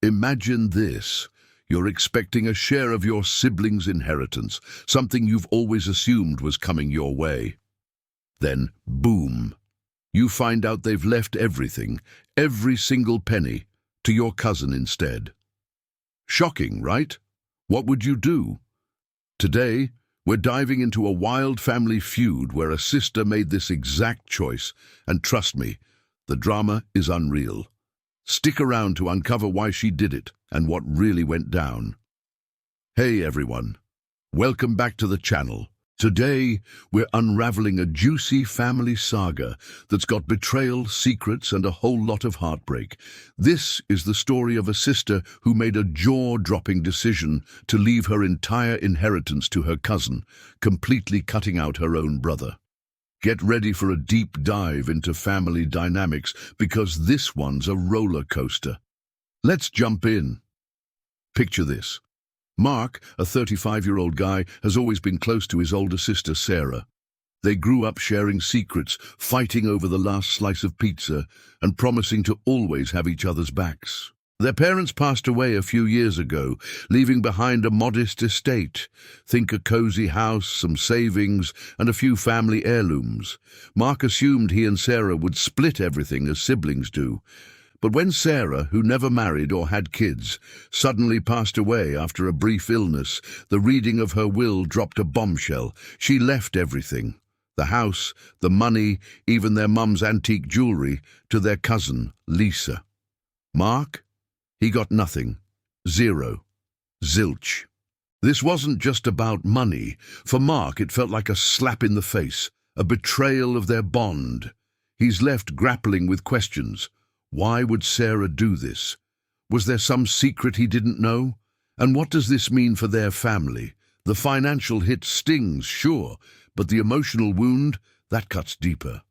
Imagine this. You're expecting a share of your siblings' inheritance, something you've always assumed was coming your way. Then, boom, you find out they've left everything, every single penny, to your cousin instead. Shocking, right? What would you do? Today, we're diving into a wild family feud where a sister made this exact choice, and trust me, the drama is unreal. Stick around to uncover why she did it and what really went down. Hey everyone, welcome back to the channel. Today, we're unraveling a juicy family saga that's got betrayal, secrets, and a whole lot of heartbreak. This is the story of a sister who made a jaw-dropping decision to leave her entire inheritance to her cousin, completely cutting out her own brother. Get ready for a deep dive into family dynamics because this one's a roller coaster. Let's jump in. Picture this. Mark, a 35-year-old guy, has always been close to his older sister, Sarah. They grew up sharing secrets, fighting over the last slice of pizza, and promising to always have each other's backs. Their parents passed away a few years ago, leaving behind a modest estate. Think a cozy house, some savings, and a few family heirlooms. Mark assumed he and Sarah would split everything as siblings do. But when Sarah, who never married or had kids, suddenly passed away after a brief illness, the reading of her will dropped a bombshell. She left everything, the house, the money, even their mum's antique jewelry, to their cousin, Lisa. Mark? He got nothing. Zero. Zilch. This wasn't just about money. For Mark, it felt like a slap in the face, a betrayal of their bond. He's left grappling with questions. Why would Sarah do this? Was there some secret he didn't know? And what does this mean for their family? The financial hit stings, sure, but the emotional wound, that cuts deeper.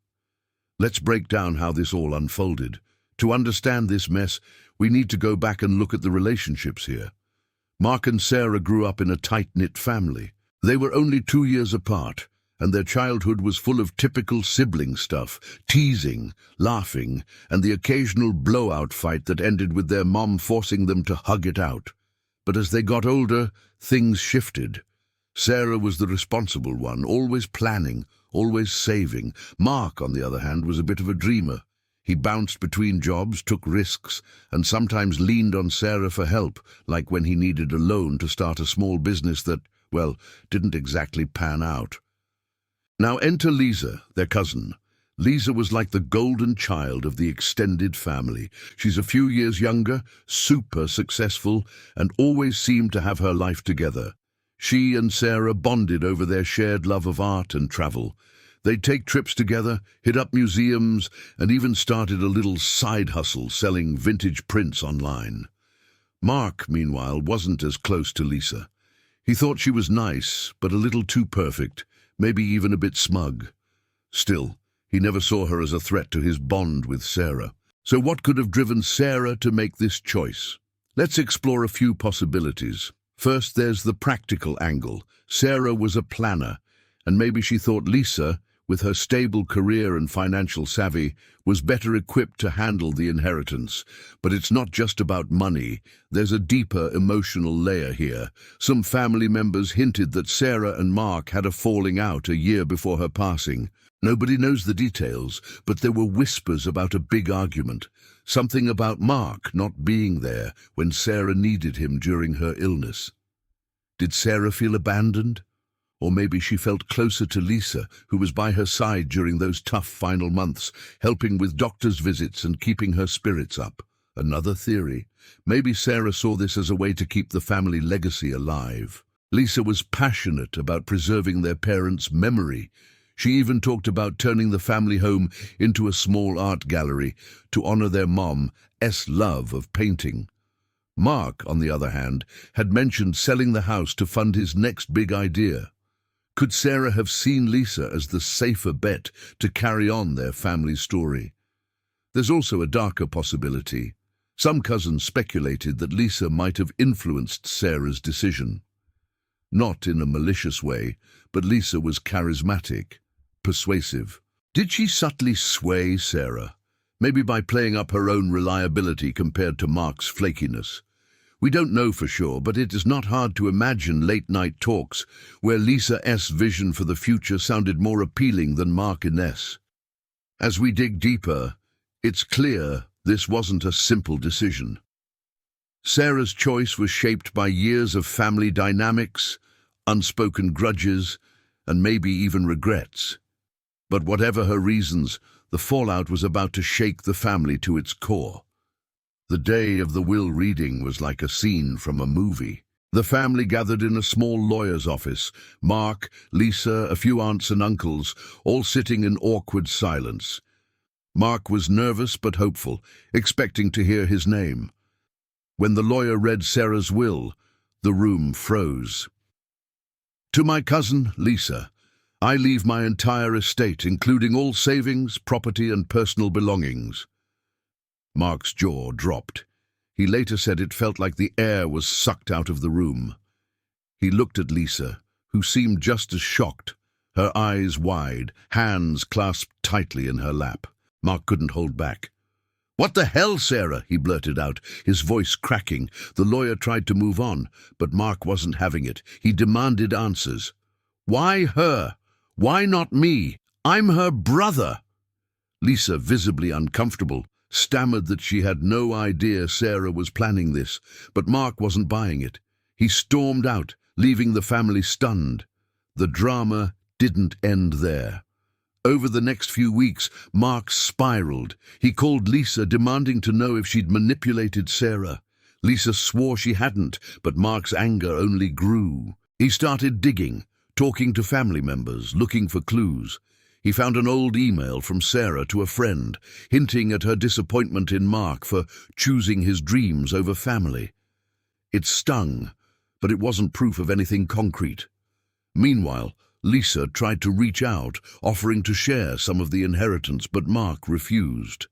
Let's break down how this all unfolded. To understand this mess, we need to go back and look at the relationships here. Mark and Sarah grew up in a tight-knit family. They were only 2 years apart, and their childhood was full of typical sibling stuff, teasing, laughing, and the occasional blowout fight that ended with their mom forcing them to hug it out. But as they got older, things shifted. Sarah was the responsible one, always planning, always saving. Mark, on the other hand, was a bit of a dreamer. He bounced between jobs, took risks, and sometimes leaned on Sarah for help, like when he needed a loan to start a small business that, well, didn't exactly pan out. Now enter Lisa, their cousin. Lisa was like the golden child of the extended family. She's a few years younger, super successful, and always seemed to have her life together. She and Sarah bonded over their shared love of art and travel. They'd take trips together, hit up museums, and even started a little side hustle selling vintage prints online. Mark, meanwhile, wasn't as close to Lisa. He thought she was nice, but a little too perfect. Maybe even a bit smug. Still, he never saw her as a threat to his bond with Sarah. So what could have driven Sarah to make this choice? Let's explore a few possibilities. First, there's the practical angle. Sarah was a planner, and maybe she thought Lisa, with her stable career and financial savvy, was better equipped to handle the inheritance. But it's not just about money. There's a deeper emotional layer here. Some family members hinted that Sarah and Mark had a falling out a year before her passing. Nobody knows the details, but there were whispers about a big argument. Something about Mark not being there when Sarah needed him during her illness. Did Sarah feel abandoned? Or maybe she felt closer to Lisa, who was by her side during those tough final months, helping with doctor's visits and keeping her spirits up. Another theory. Maybe Sarah saw this as a way to keep the family legacy alive. Lisa was passionate about preserving their parents' memory. She even talked about turning the family home into a small art gallery to honor their mom's love of painting. Mark, on the other hand, had mentioned selling the house to fund his next big idea. Could Sarah have seen Lisa as the safer bet to carry on their family story? There's also a darker possibility. Some cousins speculated that Lisa might have influenced Sarah's decision. Not in a malicious way, but Lisa was charismatic, persuasive. Did she subtly sway Sarah? Maybe by playing up her own reliability compared to Mark's flakiness. We don't know for sure, but it is not hard to imagine late-night talks where Lisa's vision for the future sounded more appealing than Mark Innes. As we dig deeper, it's clear this wasn't a simple decision. Sarah's choice was shaped by years of family dynamics, unspoken grudges, and maybe even regrets. But whatever her reasons, the fallout was about to shake the family to its core. The day of the will reading was like a scene from a movie. The family gathered in a small lawyer's office. Mark, Lisa, a few aunts and uncles, all sitting in awkward silence. Mark was nervous but hopeful, expecting to hear his name. When the lawyer read Sarah's will, the room froze. To my cousin, Lisa, I leave my entire estate, including all savings, property and personal belongings. Mark's jaw dropped. He later said it felt like the air was sucked out of the room. He looked at Lisa, who seemed just as shocked, her eyes wide, hands clasped tightly in her lap. Mark couldn't hold back. "What the hell, Sarah?" he blurted out, his voice cracking. The lawyer tried to move on, but Mark wasn't having it. He demanded answers. "Why her? Why not me? I'm her brother." Lisa, visibly uncomfortable, stammered that she had no idea Sarah was planning this, but Mark wasn't buying it. He stormed out, leaving the family stunned. The drama didn't end there. Over the next few weeks, Mark spiraled. He called Lisa, demanding to know if she'd manipulated Sarah. Lisa swore she hadn't, but Mark's anger only grew. He started digging, talking to family members, looking for clues. He found an old email from Sarah to a friend, hinting at her disappointment in Mark for choosing his dreams over family. It stung, but it wasn't proof of anything concrete. Meanwhile, Lisa tried to reach out, offering to share some of the inheritance, but Mark refused.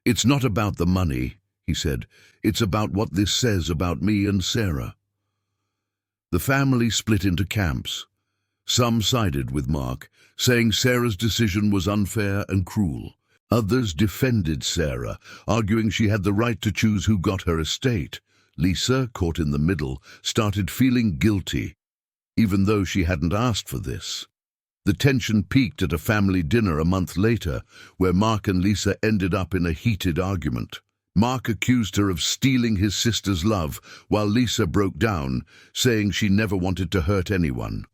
"It's not about the money," he said. "It's about what this says about me and Sarah." The family split into camps. Some sided with Mark, saying Sarah's decision was unfair and cruel. Others defended Sarah, arguing she had the right to choose who got her estate. Lisa, caught in the middle, started feeling guilty, even though she hadn't asked for this. The tension peaked at a family dinner a month later, where Mark and Lisa ended up in a heated argument. Mark accused her of stealing his sister's love, while Lisa broke down, saying she never wanted to hurt anyone.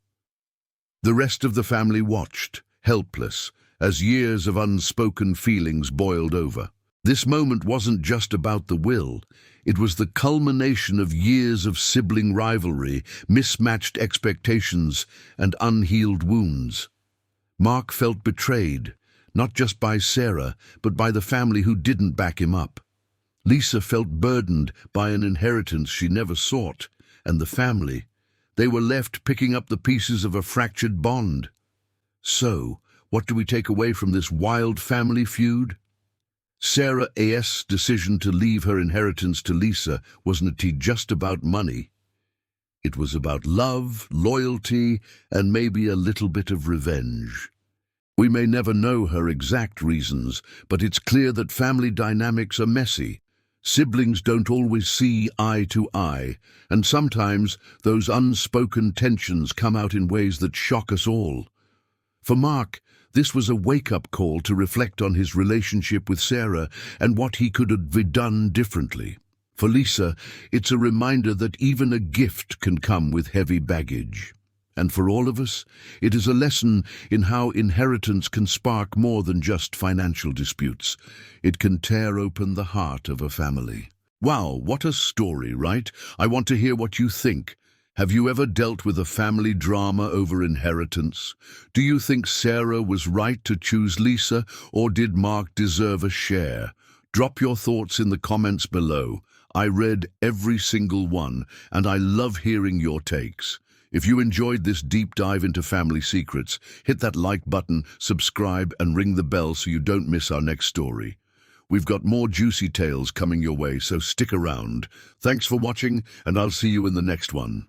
The rest of the family watched, helpless, as years of unspoken feelings boiled over. This moment wasn't just about the will. It was the culmination of years of sibling rivalry, mismatched expectations, and unhealed wounds. Mark felt betrayed, not just by Sarah, but by the family who didn't back him up. Lisa felt burdened by an inheritance she never sought, and the family, they were left picking up the pieces of a fractured bond. So, what do we take away from this wild family feud? Sarah's decision to leave her inheritance to Lisa wasn't just about money. It was about love, loyalty, and maybe a little bit of revenge. We may never know her exact reasons, but it's clear that family dynamics are messy. Siblings don't always see eye to eye, and sometimes those unspoken tensions come out in ways that shock us all. For Mark, this was a wake-up call to reflect on his relationship with Sarah and what he could have done differently. For Lisa, it's a reminder that even a gift can come with heavy baggage. And for all of us, it is a lesson in how inheritance can spark more than just financial disputes. It can tear open the heart of a family. Wow, what a story, right? I want to hear what you think. Have you ever dealt with a family drama over inheritance? Do you think Sarah was right to choose Lisa, or did Mark deserve a share? Drop your thoughts in the comments below. I read every single one, and I love hearing your takes. If you enjoyed this deep dive into family secrets, hit that like button, subscribe, and ring the bell so you don't miss our next story. We've got more juicy tales coming your way, so stick around. Thanks for watching, and I'll see you in the next one.